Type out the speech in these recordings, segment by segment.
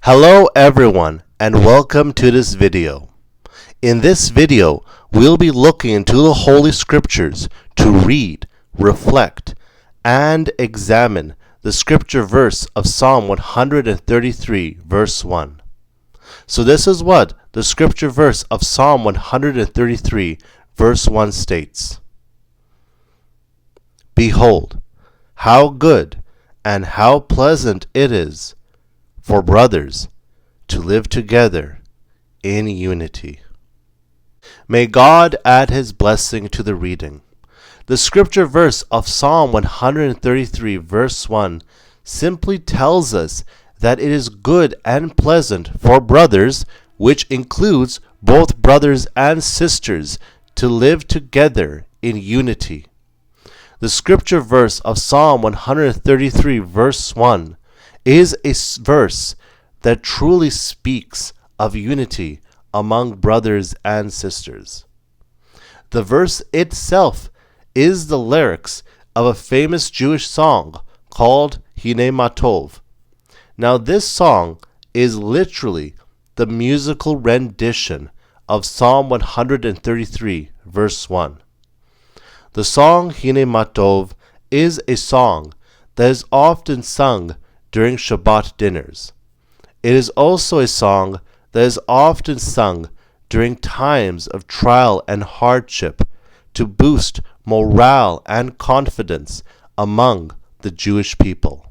Hello everyone and welcome to this video. In this video, we'll be looking into the Holy Scriptures to read, reflect, and examine the scripture verse of Psalm 133 verse 1. So this is what the scripture verse of Psalm 133 verse 1 states. Behold, how good and how pleasant it is for brothers to live together in unity. May God add his blessing to the reading. The scripture verse of Psalm 133 verse 1 simply tells us that it is good and pleasant for brothers, which includes both brothers and sisters, to live together in unity. The scripture verse of Psalm 133 verse 1 is a verse that truly speaks of unity among brothers and sisters. The verse itself is the lyrics of a famous Jewish song called Hine Matov. Now this song is literally the musical rendition of Psalm 133 verse 1. The song Hine Matov is a song that is often sung during Shabbat dinners. It is also a song that is often sung during times of trial and hardship to boost morale and confidence among the Jewish people.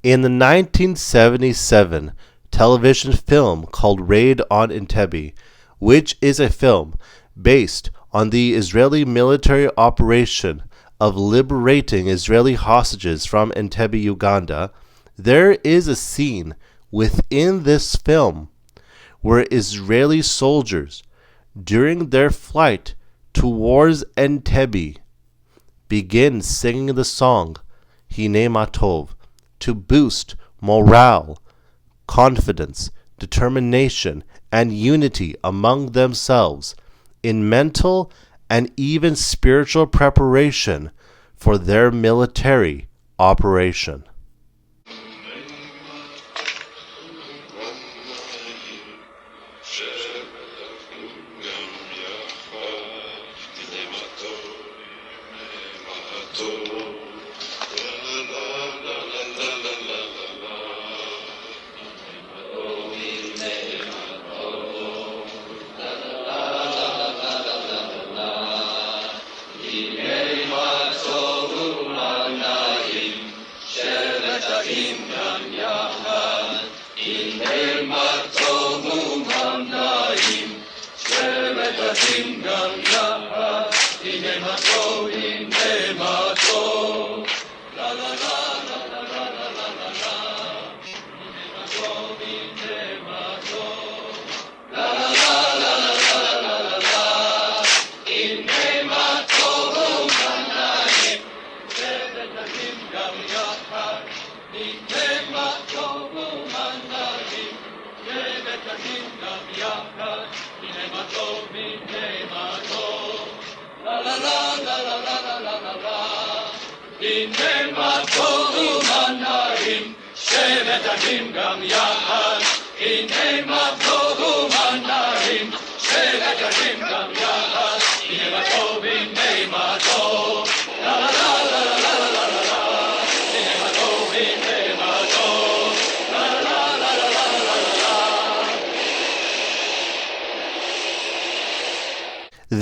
In the 1977 television film called Raid on Entebbe, which is a film based on the Israeli military operation of liberating Israeli hostages from Entebbe, Uganda, there is a scene within this film where Israeli soldiers, during their flight towards Entebbe, begin singing the song Hine Matov to boost morale, confidence, determination, and unity among themselves in mental and even spiritual preparation for their military operation.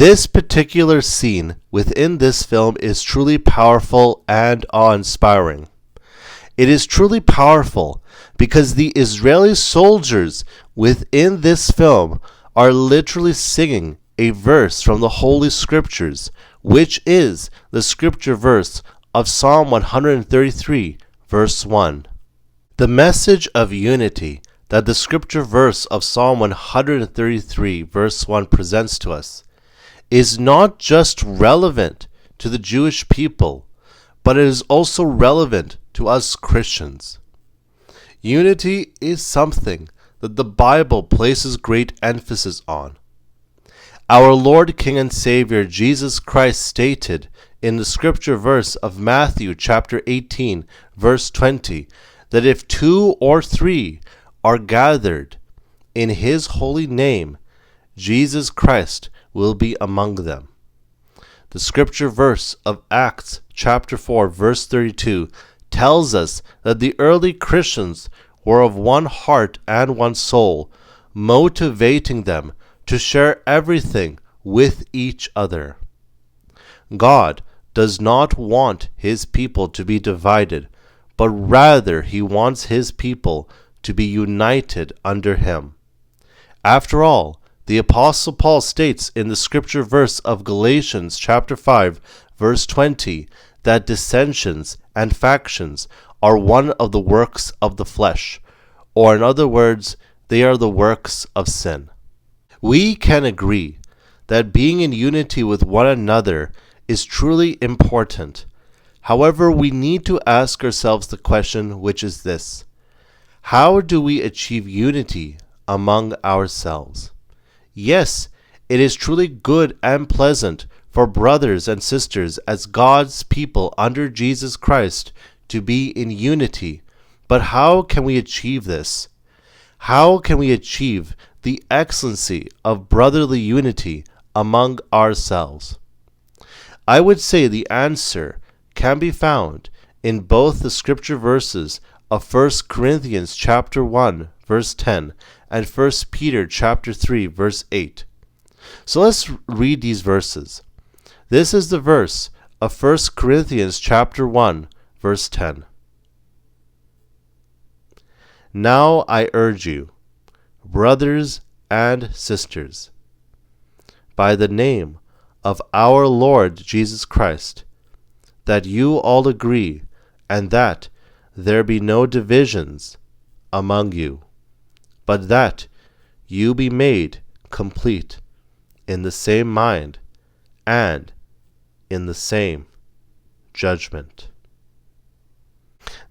This particular scene within this film is truly powerful and awe-inspiring. It is truly powerful because the Israeli soldiers within this film are literally singing a verse from the Holy Scriptures, which is the scripture verse of Psalm 133, verse 1. The message of unity that the scripture verse of Psalm 133, verse 1 presents to us is not just relevant to the Jewish people, but it is also relevant to us Christians. Unity is something that the Bible places great emphasis on. Our Lord, King, and Savior Jesus Christ stated in the scripture verse of Matthew chapter 18, verse 20, that if 2 or 3 are gathered in his holy name, Jesus Christ will be among them. The scripture verse of Acts chapter 4 verse 32 tells us that the early Christians were of one heart and one soul, motivating them to share everything with each other. God does not want his people to be divided, but rather he wants his people to be united under him. After all, the Apostle Paul states in the scripture verse of Galatians chapter 5 verse 20 that dissensions and factions are one of the works of the flesh, or in other words, they are the works of sin. We can agree that being in unity with one another is truly important. However, we need to ask ourselves the question, which is this: how do we achieve unity among ourselves? Yes, it is truly good and pleasant for brothers and sisters as God's people under Jesus Christ to be in unity. But how can we achieve this? How can we achieve the excellency of brotherly unity among ourselves? I would say the answer can be found in both the scripture verses of 1 Corinthians chapter 1 verse 10 and 1 Peter chapter 3 verse 8. So let's read these verses. This is the verse of 1 Corinthians chapter 1 verse 10. Now I urge you, brothers and sisters, by the name of our Lord Jesus Christ, that you all agree, and that there be no divisions among you, but that you be made complete in the same mind and in the same judgment.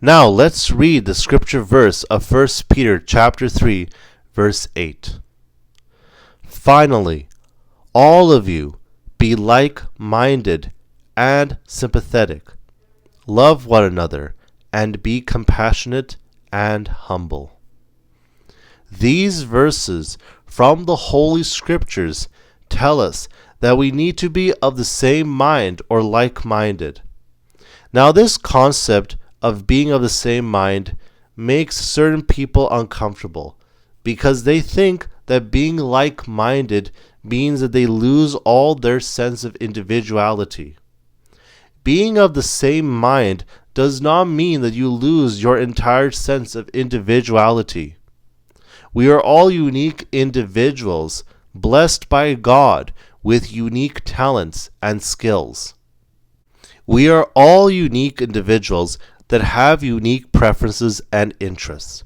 Now let's read the scripture verse of 1 Peter chapter 3 verse 8. Finally, all of you be like-minded and sympathetic. Love one another and be compassionate and humble. These verses from the Holy Scriptures tell us that we need to be of the same mind or like-minded. Now, this concept of being of the same mind makes certain people uncomfortable because they think that being like-minded means that they lose all their sense of individuality. Being of the same mind does not mean that you lose your entire sense of individuality. We are all unique individuals, blessed by God with unique talents and skills. We are all unique individuals that have unique preferences and interests.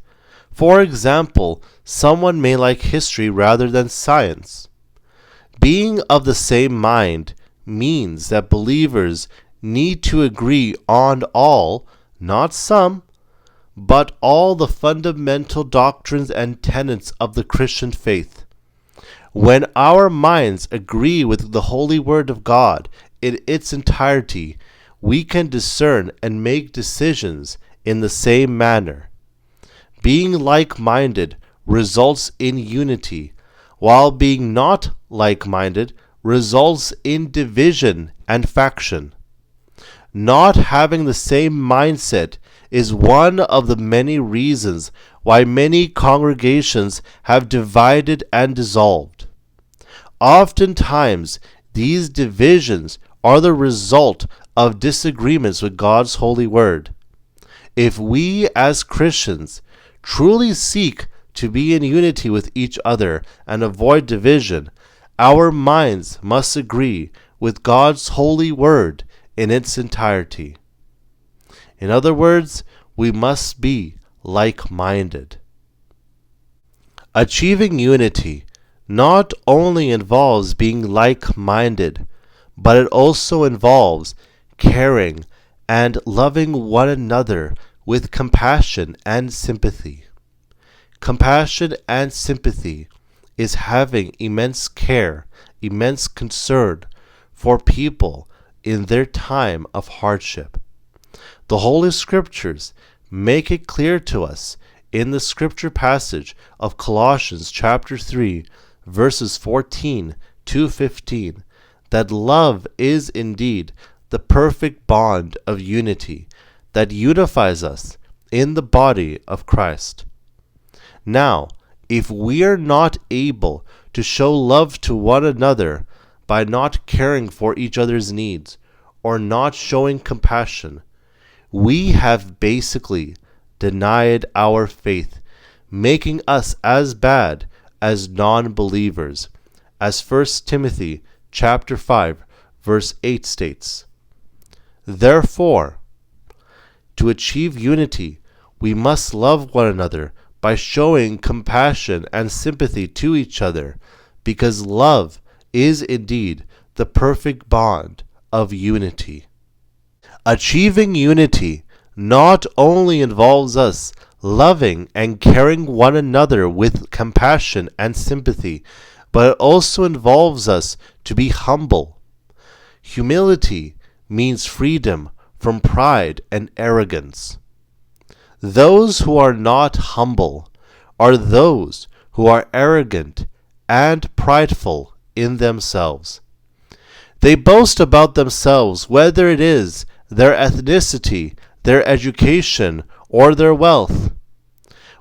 For example, someone may like history rather than science. Being of the same mind means that believers need to agree on all, not some, but all the fundamental doctrines and tenets of the Christian faith. When our minds agree with the Holy Word of God in its entirety, we can discern and make decisions in the same manner. Being like-minded results in unity, while being not like-minded results in division and faction. Not having the same mindset is one of the many reasons why many congregations have divided and dissolved. Oftentimes, these divisions are the result of disagreements with God's holy word. If we as Christians truly seek to be in unity with each other and avoid division, our minds must agree with God's holy word in its entirety. In other words, we must be like-minded. Achieving unity not only involves being like-minded, but it also involves caring and loving one another with compassion and sympathy. Compassion and sympathy is having immense care, immense concern for people in their time of hardship. The Holy Scriptures make it clear to us in the scripture passage of Colossians chapter 3, verses 14 to 15, that love is indeed the perfect bond of unity that unifies us in the body of Christ. Now, if we are not able to show love to one another by not caring for each other's needs or not showing compassion, we have basically denied our faith, making us as bad as non-believers, as 1 Timothy chapter 5 verse 8 states. Therefore, to achieve unity, we must love one another by showing compassion and sympathy to each other, because love is indeed the perfect bond of unity. Achieving unity not only involves us loving and caring one another with compassion and sympathy, but it also involves us to be humble. Humility means freedom from pride and arrogance. Those who are not humble are those who are arrogant and prideful in themselves. They boast about themselves, whether it is their ethnicity, their education, or their wealth.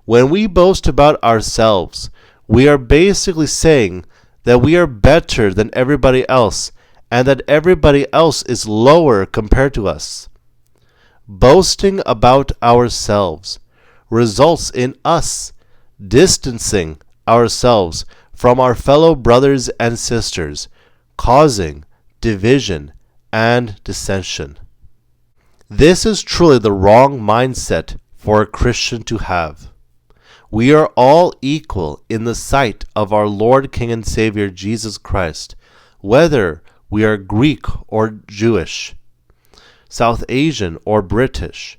When we boast about ourselves, we are basically saying that we are better than everybody else and that everybody else is lower compared to us. Boasting about ourselves results in us distancing ourselves from our fellow brothers and sisters, causing division and dissension. This is truly the wrong mindset for a Christian to have. We are all equal in the sight of our Lord, King, and Savior Jesus Christ, whether we are Greek or Jewish, South Asian or British,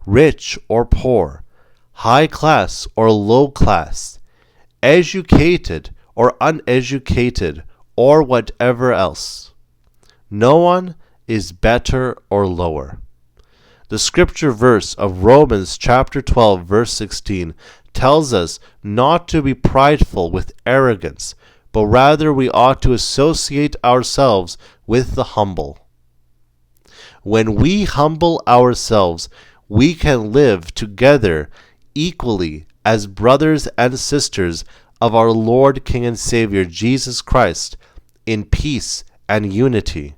rich or poor, high class or low class, educated or uneducated, or whatever else. No one is better or lower. The scripture verse of Romans chapter 12 verse 16 tells us not to be prideful with arrogance, but rather we ought to associate ourselves with the humble. When we humble ourselves, we can live together equally as brothers and sisters of our Lord, King, and Savior Jesus Christ in peace and unity.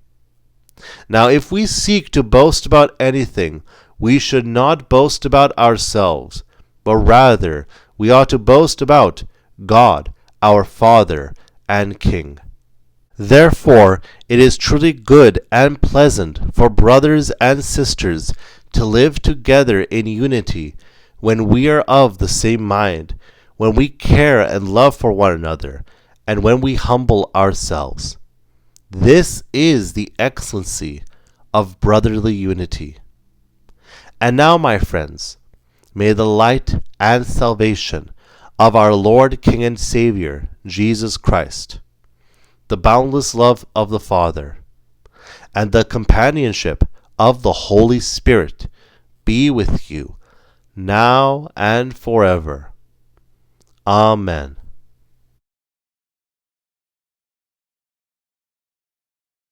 Now, if we seek to boast about anything, we should not boast about ourselves, but rather we ought to boast about God, our Father and King. Therefore, it is truly good and pleasant for brothers and sisters to live together in unity when we are of the same mind, when we care and love for one another, and when we humble ourselves. This is the excellency of brotherly unity. And now, my friends, may the light and salvation of our Lord, King, and Savior, Jesus Christ, the boundless love of the Father, and the companionship of the Holy Spirit be with you, now and forever. Amen.